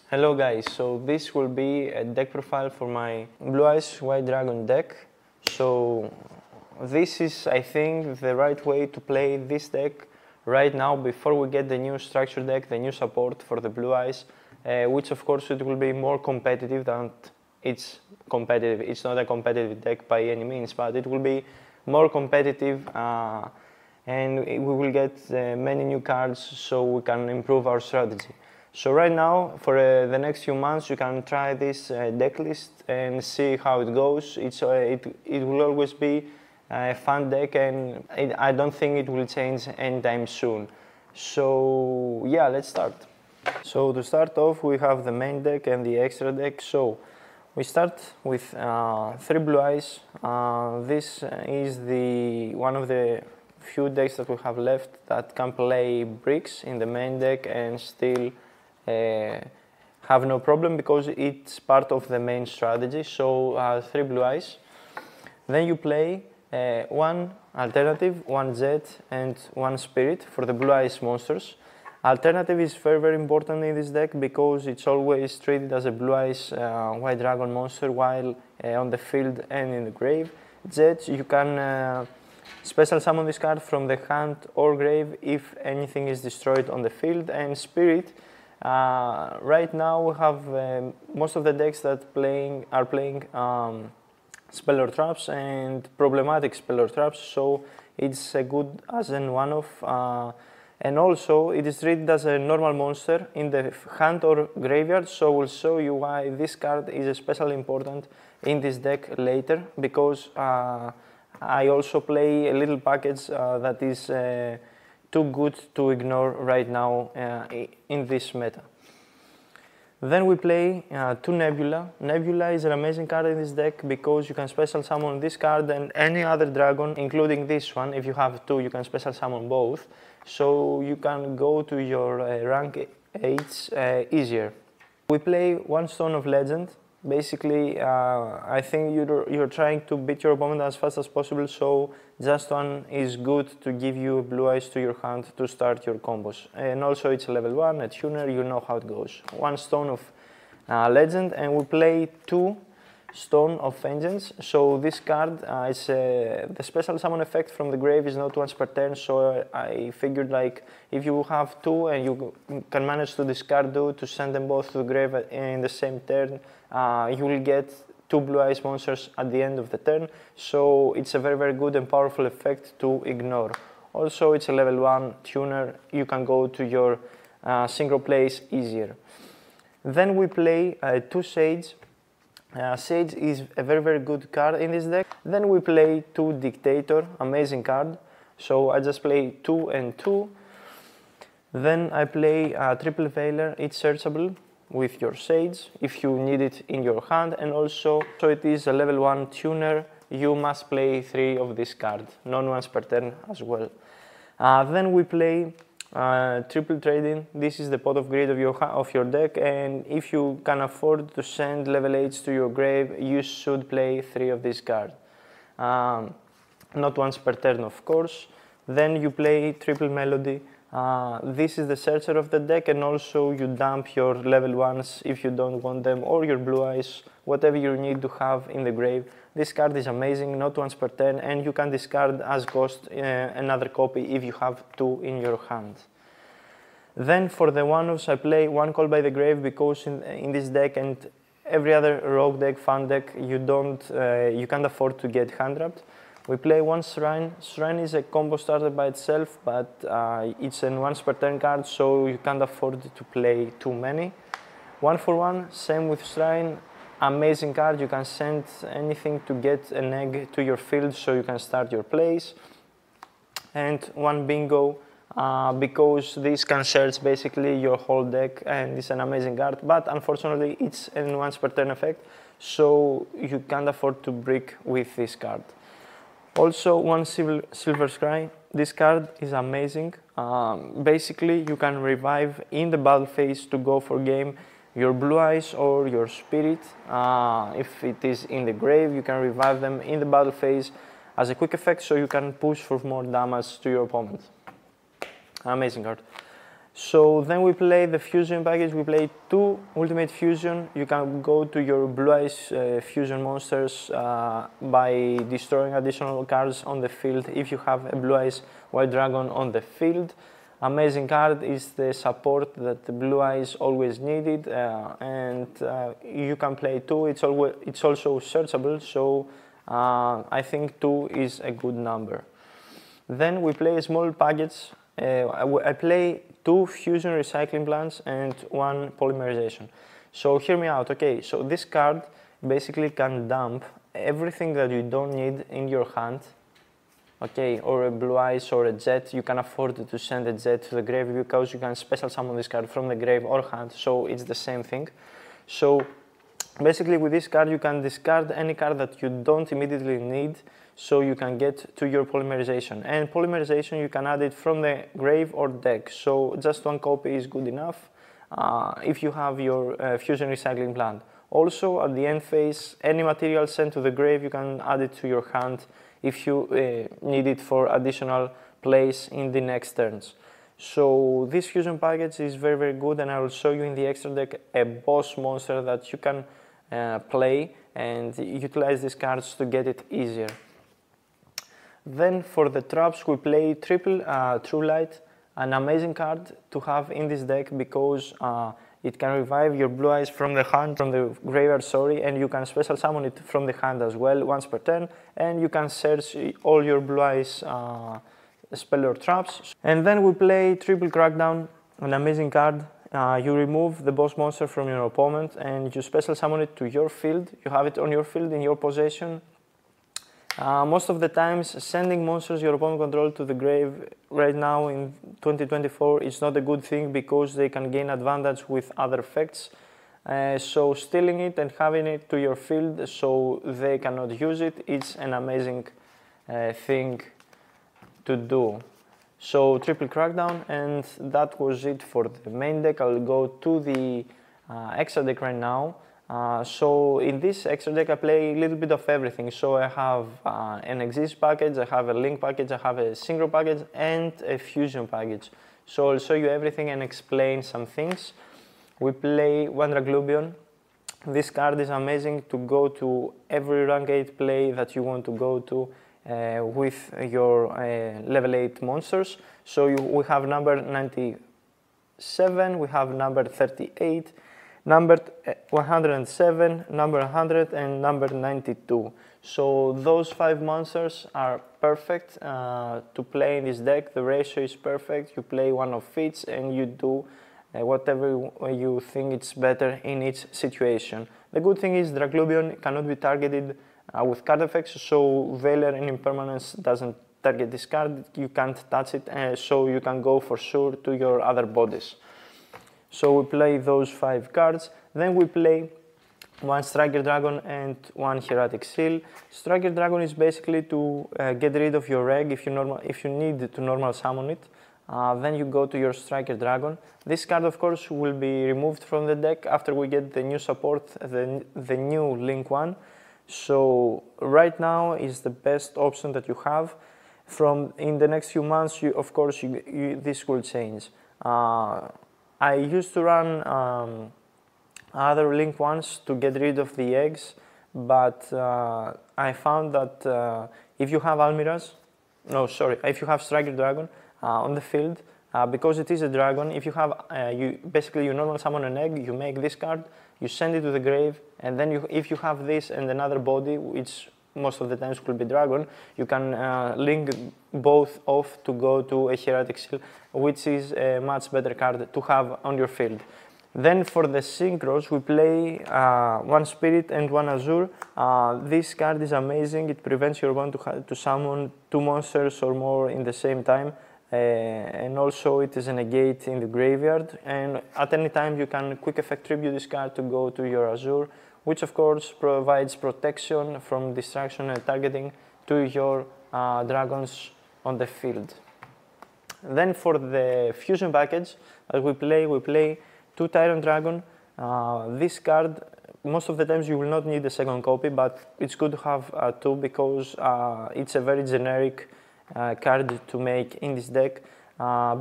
Hello guys, so this will be a deck profile for my Blue Eyes White Dragon deck. So this is, I think, the right way to play this deck right now before we get the new structure deck, the new support for the Blue Eyes, which of course it will be more competitive than it's competitive. It's not a competitive deck by any means, but it will be more competitive and we will get many new cards so we can improve our strategy. So right now, for the next few months, you can try this deck list and see how it goes. It will always be a fun deck, and I don't think it will change anytime soon. So yeah, let's start. So to start off, we have the main deck and the extra deck. So we start with 3 Blue Eyes. This is one of the few decks that we have left that can play bricks in the main deck and still have no problem because it's part of the main strategy. So 3 Blue Eyes. Then you play 1 alternative, 1 jet and 1 spirit for the Blue Eyes monsters. Alternative is very important in this deck because it's always treated as a Blue Eyes White Dragon monster while on the field and in the grave. Jet, you can special summon this card from the hand or grave if anything is destroyed on the field. And spirit, right now we have most of the decks that are playing speller traps and problematic speller traps, so it's good as an one-off, and also it is treated as a normal monster in the hand or graveyard, so we'll show you why this card is especially important in this deck later, because I also play a little package that is too good to ignore right now in this meta. Then we play 2 Nebula. Nebula is an amazing card in this deck because you can special summon this card and any other dragon, including this one. If you have 2, you can special summon both. So you can go to your rank 8 easier. We play 1 Stone of Legend. Basically, I think you're trying to beat your opponent as fast as possible, so just 1 is good to give you Blue Eyes to your hand to start your combos. And also it's a level 1, a tuner, you know how it goes. 1 Stone of Legend, and we play 2 Stone of Vengeance. So this card, the special summon effect from the grave is not once per turn, so I figured like if you have 2 and you can manage to discard 2 to send them both to the grave in the same turn, you will get 2 Blue Eyes monsters at the end of the turn, so it's a very good and powerful effect to ignore. Also it's a level 1 tuner, you can go to your synchro plays easier. Then we play 2 Sage. Sage is a very good card in this deck. Then we play 2 Dictator, amazing card. So I just play 2 and 2. Then I play Triple Veiler, it's searchable with your Sage if you need it in your hand, and also so it is a level 1 tuner, you must play 3 of this card, non once per turn as well. Then we play triple trading. This is the pot of greed of your deck, and if you can afford to send level 8s to your grave, you should play 3 of this card. Not once per turn, of course. Then you play triple melody. This is the searcher of the deck, and also you dump your level 1s if you don't want them, or your Blue Eyes, whatever you need to have in the grave. This card is amazing, not once per turn, and you can discard as cost another copy if you have 2 in your hand. Then for the one-offs, I play 1 Call by the Grave because in this deck and every other rogue deck, fun deck, you can't afford to get hand wrapped. We play 1 Shrine. Shrine is a combo starter by itself, but it's a once per turn card, so you can't afford to play too many. 1 for 1, same with Shrine. Amazing card, you can send anything to get an egg to your field so you can start your plays. And 1 Bingo, because this can search basically your whole deck and it's an amazing card, but unfortunately it's a once per turn effect, so you can't afford to brick with this card. Also 1 Silver Scry. This card is amazing. Basically you can revive in the battle phase to go for game your Blue Eyes or your Spirit. If it is in the grave, you can revive them in the battle phase as a quick effect, so you can push for more damage to your opponent. Amazing card. So then we play the fusion package, we play 2 ultimate fusion. You can go to your Blue Eyes fusion monsters by destroying additional cards on the field if you have a Blue Eyes White Dragon on the field. Amazing card is the support that the Blue Eyes always needed, and you can play 2. It's also searchable, so I think 2 is a good number. Then we play a small package. I play 2 fusion recycling plants and 1 polymerization. So hear me out, okay? So this card basically can dump everything that you don't need in your hand, okay? Or a Blue Eyes or a Jet. You can afford to send a Jet to the grave because you can special summon this card from the grave or hand, so it's the same thing. So basically with this card you can discard any card that you don't immediately need, so you can get to your polymerization. And polymerization you can add it from the grave or deck, so just 1 copy is good enough if you have your fusion recycling plant. Also at the end phase, any material sent to the grave you can add it to your hand if you need it for additional plays in the next turns. So this fusion package is very good, and I will show you in the extra deck a boss monster that you can play and utilize these cards to get it easier. Then for the traps we play triple True Light, an amazing card to have in this deck because it can revive your Blue Eyes from the hand, from the graveyard, sorry, and you can special summon it from the hand as well once per turn, and you can search all your Blue Eyes spell or traps. And then we play triple Crackdown, an amazing card. You remove the boss monster from your opponent and you special summon it to your field. You have it on your field in your possession. Most of the times sending monsters your opponent control to the grave right now in 2024 is not a good thing because they can gain advantage with other effects. So stealing it and having it to your field so they cannot use it is an amazing thing to do. So triple Crackdown, and that was it for the main deck. I'll go to the extra deck right now. So in this extra deck I play a little bit of everything. So I have an Exist package, I have a Link package, I have a Synchro package and a Fusion package. So I'll show you everything and explain some things. We play one Draglubion. This card is amazing to go to every rank 8 play that you want to go to with your level 8 monsters. So we have number 97, we have number 38, number 107, number 100 and number 92. So those 5 monsters are perfect to play in this deck. The ratio is perfect. You play one of each and you do whatever you think it's better in each situation. The good thing is Draglubion cannot be targeted with card effects, so Valor and Impermanence doesn't target this card. You can't touch it, so you can go for sure to your other bodies. So we play those 5 cards. Then we play one Striker Dragon and one Hieratic Seal. Striker Dragon is basically to get rid of your egg if you need to normal summon it. Then you go to your Striker Dragon. This card of course will be removed from the deck after we get the new support, the new Link one. So right now is the best option that you have. In the next few months, of course, this will change. I used to run other Link ones to get rid of the eggs, but I found that if you have if you have Striker Dragon on the field, because it is a dragon, if you have, basically you normal summon an egg, you make this card, you send it to the grave, and then if you have this and another body, which most of the times will be dragon, you can link both off to go to a Hieratic Seal, which is a much better card to have on your field. Then for the Synchros, we play one Spirit and one Azure. This card is amazing. It prevents your opponent to summon 2 monsters or more in the same time. And also it is a negate in the graveyard, and at any time you can quick effect tribute this card to go to your Azure, which of course provides protection from distraction and targeting to your dragons on the field. Then for the Fusion package that we play 2 Tyrant Dragon. This card, most of the times you will not need a second copy, but it's good to have 2 because it's a very generic card to make in this deck.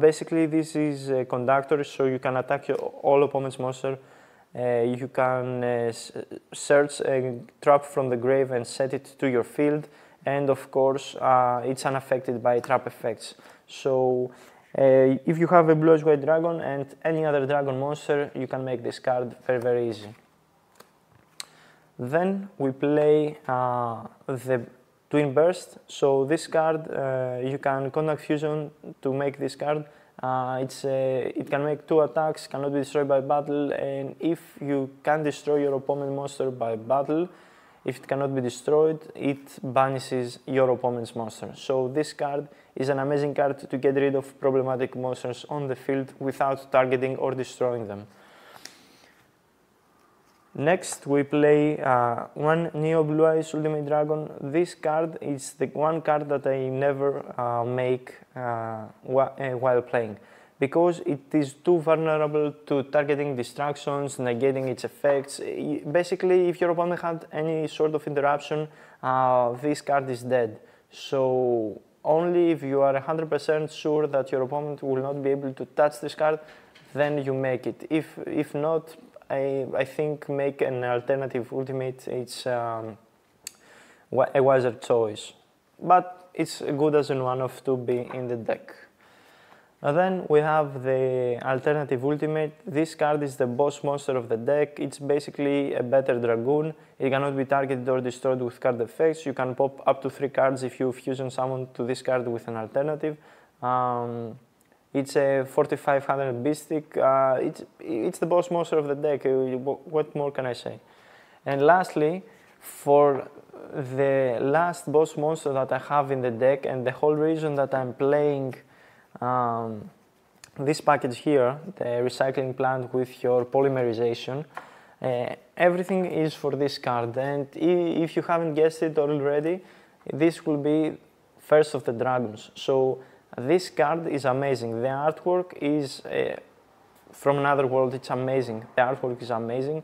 Basically, this is a conductor, so you can attack all opponent's monster. You can search a trap from the grave and set it to your field, and of course, it's unaffected by trap effects. So, if you have a blue white dragon and any other dragon monster, you can make this card very easy. Then we play the Twin Burst. So this card, you can contact fusion to make this card. It can make 2 attacks, cannot be destroyed by battle, and if you can destroy your opponent's monster by battle, if it cannot be destroyed, it banishes your opponent's monster. So this card is an amazing card to get rid of problematic monsters on the field without targeting or destroying them. Next, we play one Neo Blue Eyes Ultimate Dragon. This card is the one card that I never make while playing, because it is too vulnerable to targeting distractions, negating its effects. Basically, if your opponent had any sort of interruption, this card is dead. So only if you are 100% sure that your opponent will not be able to touch this card, then you make it. If not, I think make an alternative ultimate, it's a wiser choice. But it's good as an one-off to be in the deck. Then we have the alternative ultimate. This card is the boss monster of the deck. It's basically a better dragoon. It cannot be targeted or destroyed with card effects. You can pop up to 3 cards if you fusion summon to this card with an alternative. It's a 4500 Beastic. It's the boss monster of the deck. What more can I say? And lastly, for the last boss monster that I have in the deck, and the whole reason that I'm playing this package here, the recycling plant with your polymerization, everything is for this card. And if you haven't guessed it already, this will be First of the Dragons. So this card is amazing. The artwork is from another world. It's amazing. The artwork is amazing.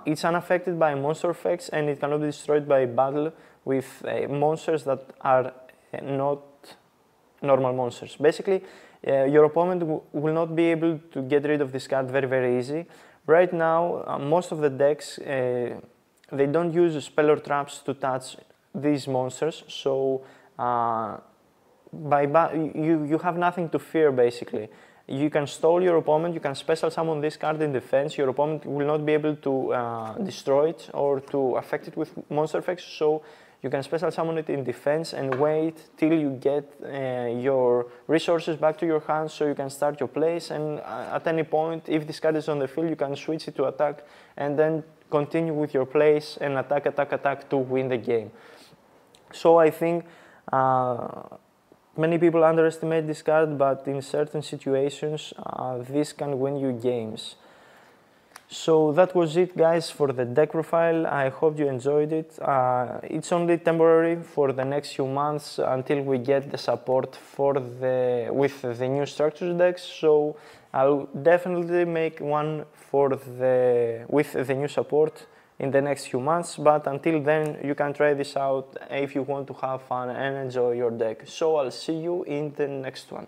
It's unaffected by monster effects, and it cannot be destroyed by battle with monsters that are not normal monsters. Basically, your opponent will not be able to get rid of this card very easy. Right now, most of the decks, they don't use spell or traps to touch these monsters, so you have nothing to fear. Basically, you can stall your opponent, you can special summon this card in defense. Your opponent will not be able to destroy it or to affect it with monster effects, so you can special summon it in defense and wait till you get your resources back to your hands, so you can start your plays, and at any point, if this card is on the field, you can switch it to attack and then continue with your plays and attack to win the game. So I think many people underestimate this card, but in certain situations, this can win you games. So that was it, guys, for the deck profile. I hope you enjoyed it. It's only temporary for the next few months until we get the support for with the new structures decks. So I'll definitely make one with the new support in the next few months, but until then you can try this out if you want to have fun and enjoy your deck. So I'll see you in the next one.